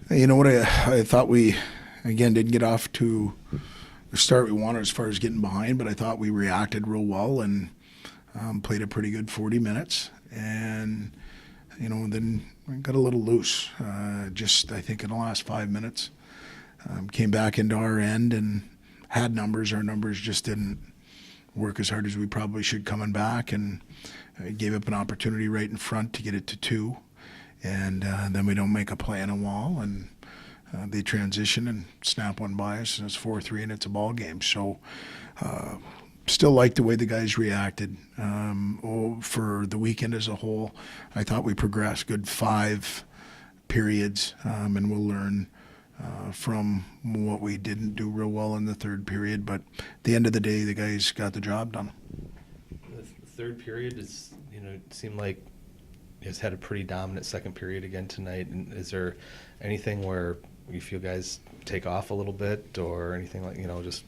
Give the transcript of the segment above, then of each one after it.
You know what? I thought we, again, didn't get off to the start we wanted as far as getting behind, but I thought we reacted real well and played a pretty good 40 minutes. And, then we got a little loose. Just, I think, in the last 5 minutes, came back into our end and had numbers. Our numbers just didn't work as hard as we probably should coming back, and gave up an opportunity right in front to get it to 2. And then we don't make a play on a wall, and they transition and snap one by us, and it's 4-3, and it's a ball game. So still like the way the guys reacted. For the weekend as a whole, I thought we progressed good 5 periods, and we'll learn from what we didn't do real well in the third period. But at the end of the day, the guys got the job done. The third period is, it seemed like has had a pretty dominant second period again tonight. And is there anything where you feel guys take off a little bit, or anything like, just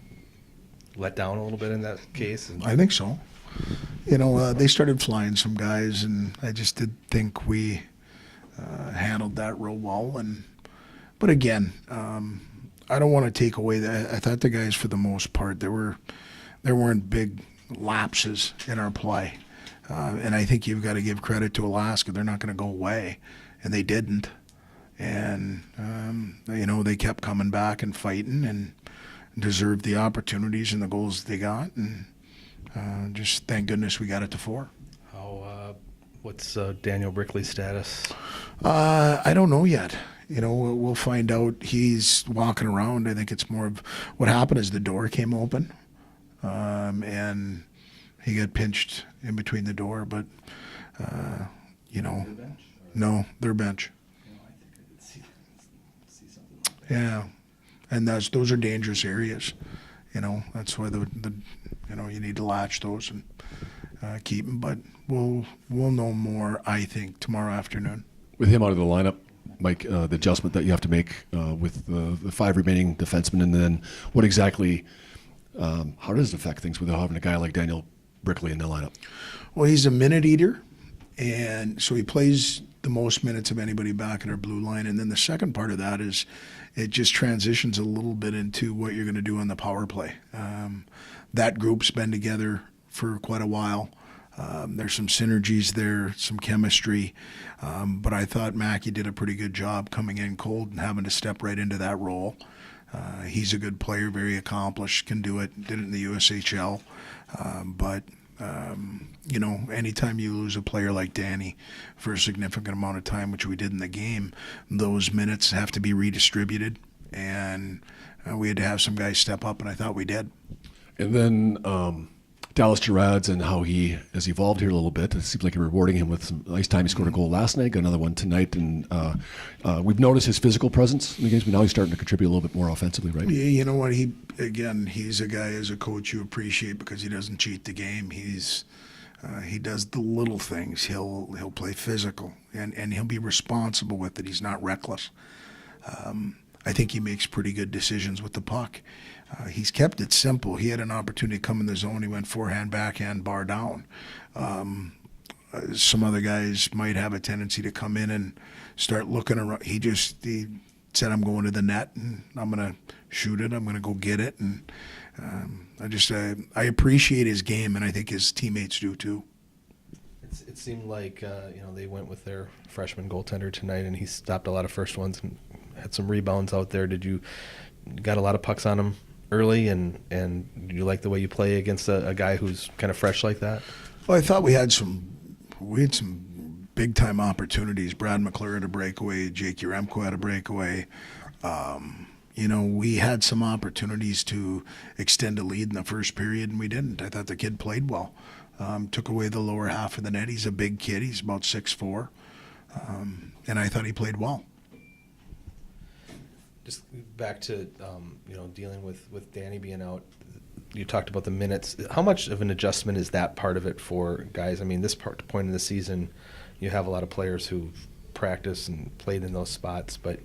let down a little bit in that case? I think so. They started flying some guys, and I just did think we handled that real well. But again, I don't want to take away that. I thought the guys, for the most part, there weren't big lapses in our play. And I think you've got to give credit to Alaska. They're not going to go away, and they didn't. And, they kept coming back and fighting and deserved the opportunities and the goals they got. And just thank goodness we got it to 4. What's Daniel Brickley's status? I don't know yet. We'll find out. He's walking around. I think it's more of what happened is the door came open, and he got pinched in between the door. But, no, their bench. I think I did see something like that. Yeah, and those are dangerous areas. That's why you need to latch those and keep them. But we'll know more, I think, tomorrow afternoon. With him out of the lineup, Mike, the adjustment that you have to make with the 5 remaining defensemen, and then what exactly, how does it affect things with having a guy like Daniel Brickley in the lineup? Well, he's a minute eater, and so he plays the most minutes of anybody back in our blue line. And then the second part of that is it just transitions a little bit into what you're going to do on the power play. That group's been together for quite a while. There's some synergies there, some chemistry, but I thought Mackey did a pretty good job coming in cold and having to step right into that role. He's a good player, very accomplished, can do it, did it in the USHL. But anytime you lose a player like Danny for a significant amount of time, which we did in the game, those minutes have to be redistributed, and we had to have some guys step up, and I thought we did. And then Dallas Gerrard's and how he has evolved here a little bit. It seems like you're rewarding him with some nice time. He scored a goal last night, got another one tonight, and we've noticed his physical presence in the games, but now he's starting to contribute a little bit more offensively, right? You know what? He's a guy as a coach you appreciate because he doesn't cheat the game. He does the little things. He'll play physical, and he'll be responsible with it. He's not reckless. I think he makes pretty good decisions with the puck. He's kept it simple. He had an opportunity to come in the zone. He went forehand, backhand, bar down. Some other guys might have a tendency to come in and start looking around. He said, I'm going to the net, and I'm going to shoot it. I'm going to go get it. And I appreciate his game, and I think his teammates do too. It seemed like they went with their freshman goaltender tonight, and he stopped a lot of first ones and had some rebounds out there. Did you got a lot of pucks on him early, and do you like the way you play against a guy who's kind of fresh like that? Well, I thought we had some big time opportunities. Brad McClure had a breakaway. Jake Yaremko had a breakaway. We had some opportunities to extend a lead in the first period, and we didn't. I thought the kid played well. Took away the lower half of the net. He's a big kid. He's about 6'4", and I thought he played well. Just back to dealing with Danny being out. You talked about the minutes. How much of an adjustment is that part of it for guys? I mean, this point in the season, you have a lot of players who've practiced and played in those spots, but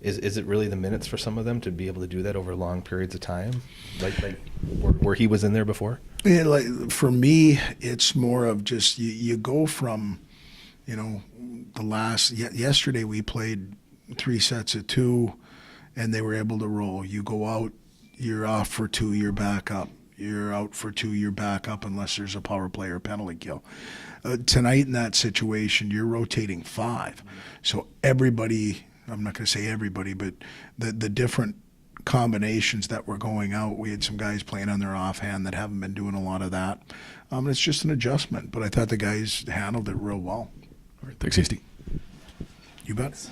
is it really the minutes for some of them to be able to do that over long periods of time, like where he was in there before? Yeah, like for me, it's more of just you go from, yesterday we played 3 sets of 2, and they were able to roll. You go out, you're off for 2, you're back up. You're out for 2, you're back up unless there's a power play or penalty kill. Tonight in that situation, you're rotating 5. So everybody, I'm not going to say everybody, but the different combinations that were going out, we had some guys playing on their offhand that haven't been doing a lot of that. It's just an adjustment, but I thought the guys handled it real well. All right, thanks, Hasty. You bet.